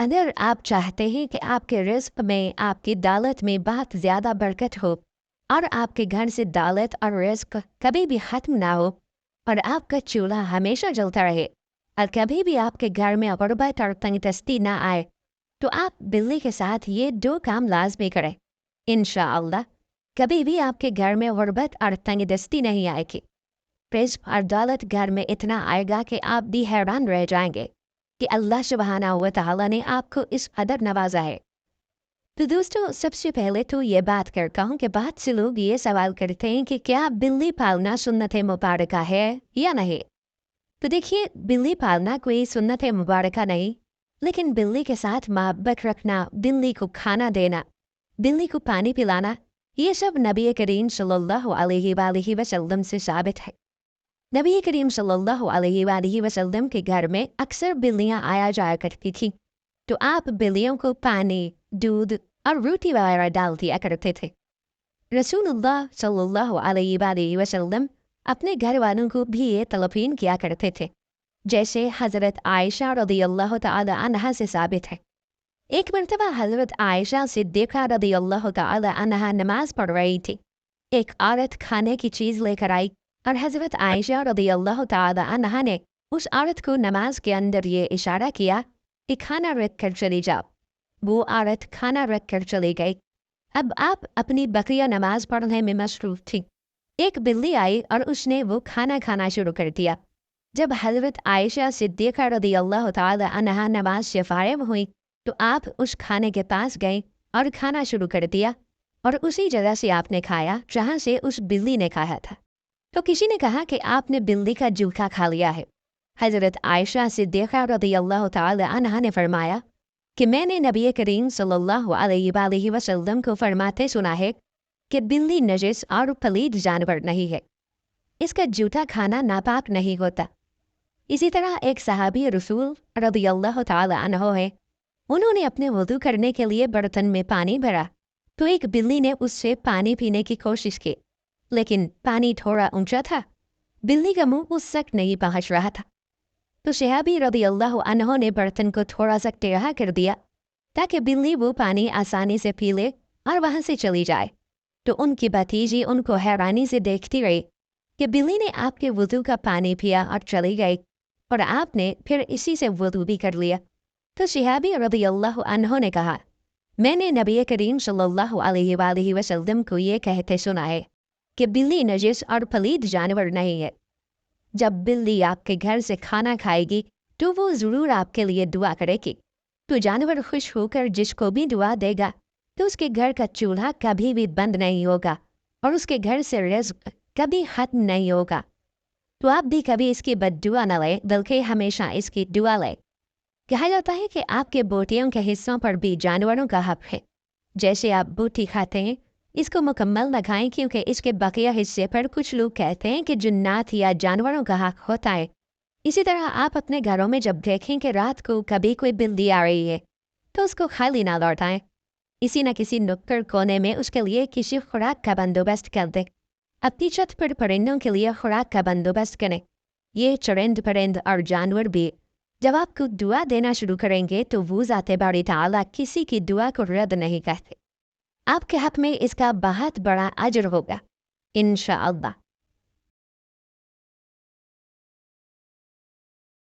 अगर आप चाहते हैं कि आपके रिज़्क में, आपकी दौलत में बहुत ज़्यादा बरकत हो और आपके घर से दौलत और रिज़्क कभी भी ख़त्म ना हो और आपका चूल्हा हमेशा जलता रहे और कभी भी आपके घर में गुर्बत और तंगदस्ती ना आए, तो आप बिल्ली के साथ ये 2 काम लाज़मी करें। इंशाअल्लाह कभी भी आपके घर में गुर्बत और तंगदस्ती नहीं आएगी। रिज़्क और दौलत घर में इतना आएगा कि आप भी हैरान रह जाएंगे कि अल्लाह सुब्हानहू व तआला ने आपको इस कदर नवाजा है। तो दोस्तों, सबसे पहले तो ये बात करता हूँ कि बहुत से लोग ये सवाल करते हैं कि क्या बिल्ली पालना सुन्नत मुबारक है या नहीं। तो देखिए, बिल्ली पालना कोई सुन्नत मुबारक नहीं, लेकिन बिल्ली के साथ मोहब्बत रखना, बिल्ली को खाना देना, बिल्ली को पानी पिलाना, ये सब नबी करीम सल्लल्लाहु अलैहि वसल्लम से साबित है। नबी करीम सल्लल्लाहु अलैहि वसल्लम के घर में अक्सर बिल्लियाँ आया जाया करती थी, तो आप बिल्लियों को पानी, दूध और रोटी वगैरह डाल दिया करते थे। रसूलुल्लाह सल्लल्लाहु अलैहि वसल्लम अपने घर वालों को भी ये तलकीन किया करते थे, जैसे हज़रत आयशा रज़ियल्लाहु तआला अन्हा से साबित है। एक मरतबा हज़रत आयशा सिद्दीक़ा रज़ियल्लाहु तआला अन्हा नमाज पढ़ रही थी। एक औरत खाने की चीज़ लेकर आई और हज़रत आयशा रज़ियल्लाहु तआला अन्हा ने उस औरत को नमाज के अंदर ये इशारा किया कि खाना रख कर चली जाओ। वो औरत खाना रख कर चली गई। अब आप अपनी बकरिया नमाज पढ़ने में मसरूफ़ थी। एक बिल्ली आई और उसने वो खाना खाना शुरू कर दिया। जब हज़रत आयशा सिद्दीक़ा रज़ियल्लाहु तआला अन्हा नमाज से फ़ारिग़ हुई, तो आप उस खाने के पास गए और खाना शुरू कर दिया और उसी जगह से आपने खाया जहाँ से उस बिल्ली ने खाया था। तो किसी ने कहा कि आपने बिल्ली का जूठा खा लिया है। हज़रत आयशा सिद्दीक़ा रज़ियल्लाहु तआला अन्हा ने फरमाया कि मैंने नबी करीम सल्लल्लाहु अलैहि वसल्लम को फरमाते सुना है कि बिल्ली नजिस और पलीद जानवर नहीं है, इसका जूठा खाना नापाक नहीं होता। इसी तरह एक सहाबी रसूल रज़ियल्लाहु तआला अन्हु है, उन्होंने अपने वुज़ू करने के लिए बर्तन में पानी भरा, तो एक बिल्ली ने उससे पानी पीने की कोशिश की, लेकिन पानी थोड़ा ऊंचा था, बिल्ली का मुंह उस तक नहीं पहुंच रहा था। तो सहाबी रज़ियल्लाहु अन्हु ने बर्तन को थोड़ा सा टेढ़ा कर दिया ताकि बिल्ली वो पानी आसानी से पी ले और वहाँ से चली जाए। तो उनकी भतीजी उनको हैरानी से देखती रही कि बिल्ली ने आपके वुज़ू का पानी पिया और चली गई और आपने फिर इसी से वुज़ू भी कर लिया। तो सहाबी रज़ियल्लाहु अन्हु ने कहा, मैंने नबी करीम सल्लल्लाहु अलैहि वसल्लम को ये कहते सुना है कि बिल्ली नजिस और पलीद जानवर नहीं है। जब बिल्ली आपके घर से खाना खाएगी तो वो ज़रूर आपके लिए दुआ करेगी। तो जानवर खुश होकर जिसको भी दुआ देगा तो उसके घर का चूल्हा कभी भी बंद नहीं होगा और उसके घर से रिज़्क कभी ख़त्म नहीं होगा। तो आप भी कभी इसकी बद्दुआ न लें, बल्कि हमेशा इसकी दुआ लें। कहा जाता है कि आपके बोटियों के हिस्सों पर भी जानवरों का हक है। जैसे आप बोटी खाते हैं, इसको मुकम्मल न खाएं, क्योंकि इसके बकिया हिस्से पर कुछ लोग कहते हैं कि जिन्नात या जानवरों का हक होता है। इसी तरह आप अपने घरों में जब देखें कि रात को कभी कोई बिल्ली आ रही है, तो उसको खाली ना लौटाएं। इसी न किसी नुक्कड़ कोने में उसके लिए किसी खुराक का बंदोबस्त कर दें। अपनी छत पर परिंदों के लिए खुराक का बंदोबस्त करें। ये चरिंद परिंद और जानवर भी जब आपको दुआ देना शुरू करेंगे तो वो ज़ाते बारी ताला किसी की दुआ को रद्द नहीं करते। आपके हक में इसका बहुत बड़ा अजर होगा इंशाअल्लाह।